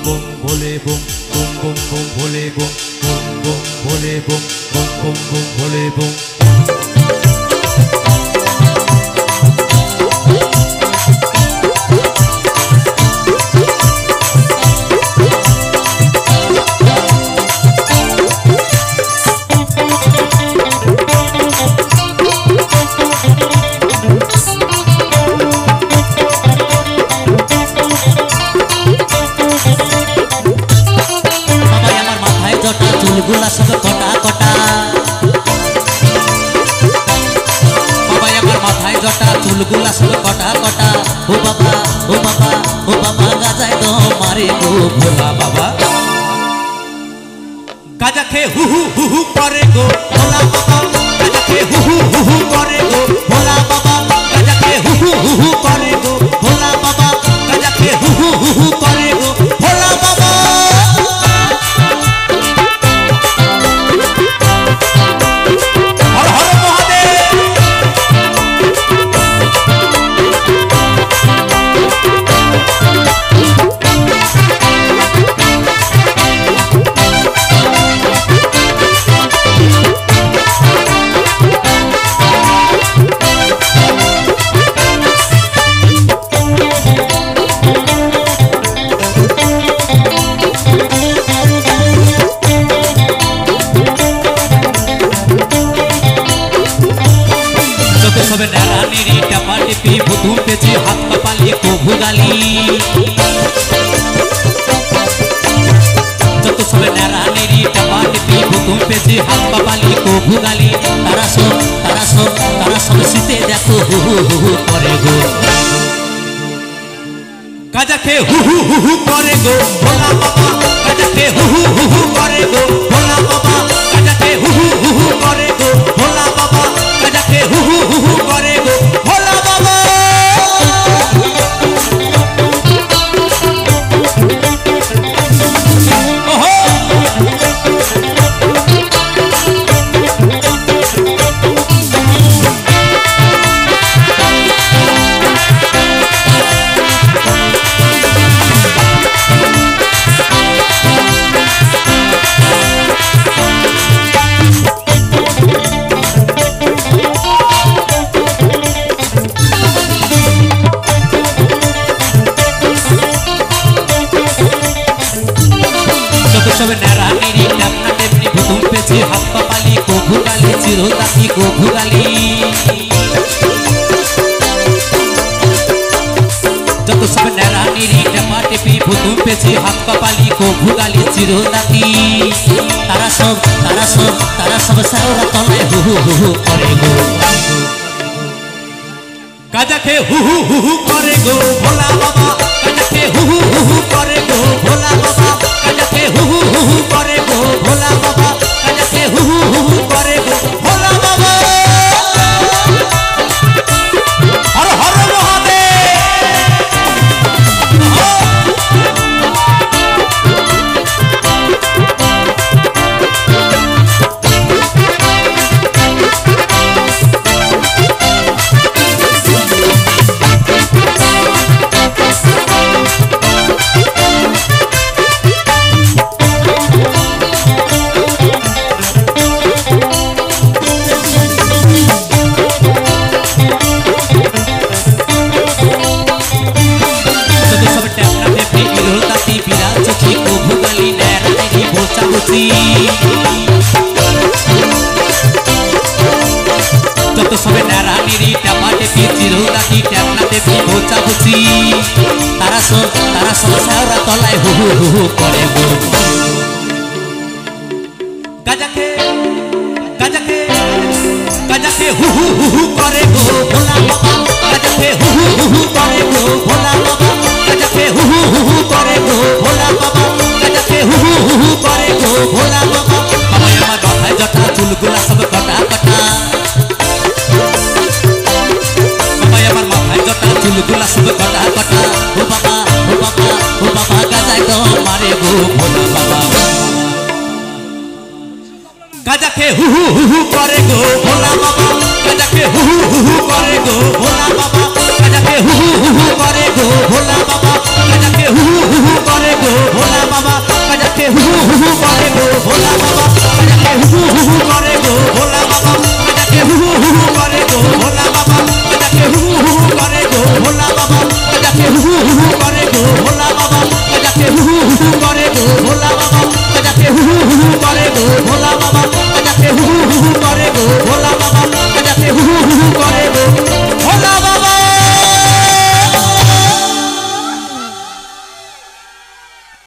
bum bole bum bum bum bum bole bum bum bum bole bum bum bum bum bole bum चुलगुला सब कटा कटा बाबा আমার মাথায় জটা চুলগুলা सब कटा कटा ओ बाबा ओ बाबा ओ बाबा गाजाय दो मारे गो भोला बाबा गाजा खे हु हु करे गो भोला बाबा गाजा खे हु हु करे गो भोला बाबा गाजा खे हु हु करे गो भोला बाबा गाजा खे हु हु करे गो भोला बाबा सब नारा मेरी टमाटे पी बुधू पे जी हाथ कपाली को भुगाली जब सब नारा मेरी टमाटे पी बुधू पे जी हाथ कपाली को भुगाली तारा सब सीते देखो हु करे गो गाजा खे हु करे गो भोला बाबा गाजा खे हु करे गो भोला बाबा गाजा खे हु करे गो भोला बाबा गाजा खे हु करे गो भोला बाबा ओहो सब नारा मेरी टपना टेपनी भुतुम पे जी हाथ कपाली को भुगाली चिरो दाती को भुगाली जब सब नारा मेरी टपना टेपनी भुतुम पे जी हाथ कपाली को भुगाली चिरो दाती तारा सब सारा तले हु करे गो गाजा खे हु करे गो भोला बाबा गाजा खे हु करे गो भोला बाबा गाजा खे हु करे गो भोला बाबा गाजा खे हु करे गो भोला बाबा हर हर जब सब नारा मेरी टमाटे पी चिरो दाती टपना देवी भोचा भुची तारा सब सारा तलाय हु करे गो गाजा खे हु करे गो भोला बाबा गाजा खे हु करे गो भोला बाबा गाजा खे हु करे गो भोला बाबा गाजा खे हु करे गो भोला बाबा बाबा আমার মাথায় জটা চুলগুলা সব কটা কটা বাবা আমার মাথায় জটা চুলগুলা সব কটা কটা ও বাবা ও বাবা ও বাবা গাজায় তো মারে গো ভোলা বাবা गाजा खे हु करे गो भोला बाबा गाजा खे हु करे गो भोला बाबा